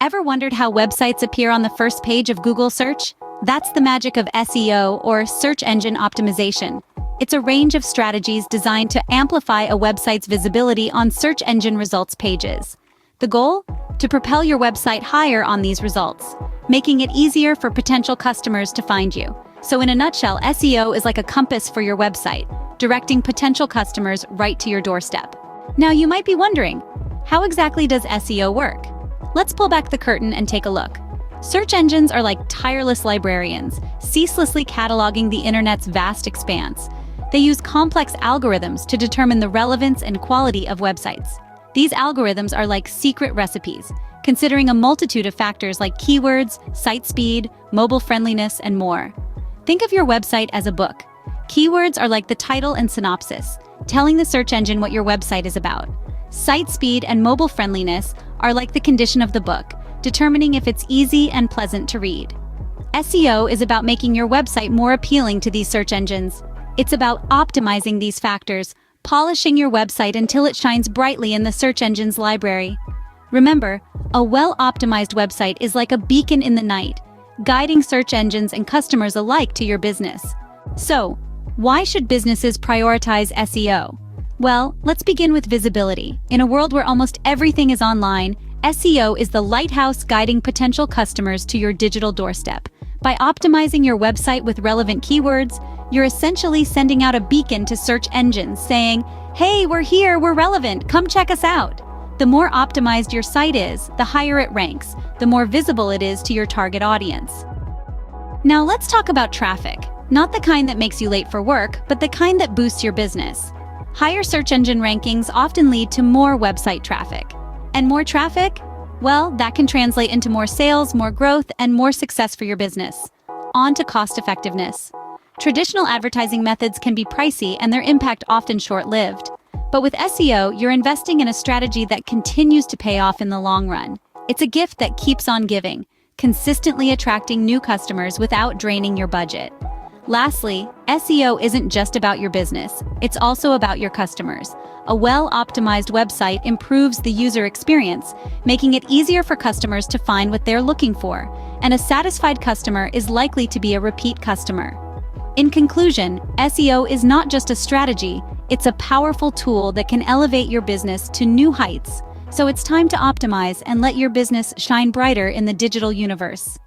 Ever wondered how websites appear on the first page of Google search? That's the magic of SEO, or search engine optimization. It's a range of strategies designed to amplify a website's visibility on search engine results pages. The goal? To propel your website higher on these results, making it easier for potential customers to find you. So in a nutshell, SEO is like a compass for your website, directing potential customers right to your doorstep. Now you might be wondering, how exactly does SEO work? Let's pull back the curtain and take a look. Search engines are like tireless librarians, ceaselessly cataloging the internet's vast expanse. They use complex algorithms to determine the relevance and quality of websites. These algorithms are like secret recipes, considering a multitude of factors like keywords, site speed, mobile friendliness, and more. Think of your website as a book. Keywords are like the title and synopsis, telling the search engine what your website is about. Site speed and mobile friendliness are like the condition of the book, determining if it's easy and pleasant to read. SEO is about making your website more appealing to these search engines. It's about optimizing these factors, polishing your website until it shines brightly in the search engine's library. Remember, a well-optimized website is like a beacon in the night, guiding search engines and customers alike to your business. So, why should businesses prioritize SEO? Well, let's begin with visibility. In a world where almost everything is online, SEO is the lighthouse guiding potential customers to your digital doorstep. By optimizing your website with relevant keywords, you're essentially sending out a beacon to search engines saying, "Hey, we're here, we're relevant, come check us out." The more optimized your site is, the higher it ranks, the more visible it is to your target audience. Now let's talk about traffic. Not the kind that makes you late for work, but the kind that boosts your business. Higher search engine rankings often lead to more website traffic. And more traffic? Well, that can translate into more sales, more growth, and more success for your business. On to cost effectiveness. Traditional advertising methods can be pricey and their impact often short-lived. But with SEO, you're investing in a strategy that continues to pay off in the long run. It's a gift that keeps on giving, consistently attracting new customers without draining your budget. Lastly, SEO isn't just about your business, it's also about your customers. A well-optimized website improves the user experience, making it easier for customers to find what they're looking for, and a satisfied customer is likely to be a repeat customer. In conclusion, SEO is not just a strategy, it's a powerful tool that can elevate your business to new heights. So it's time to optimize and let your business shine brighter in the digital universe.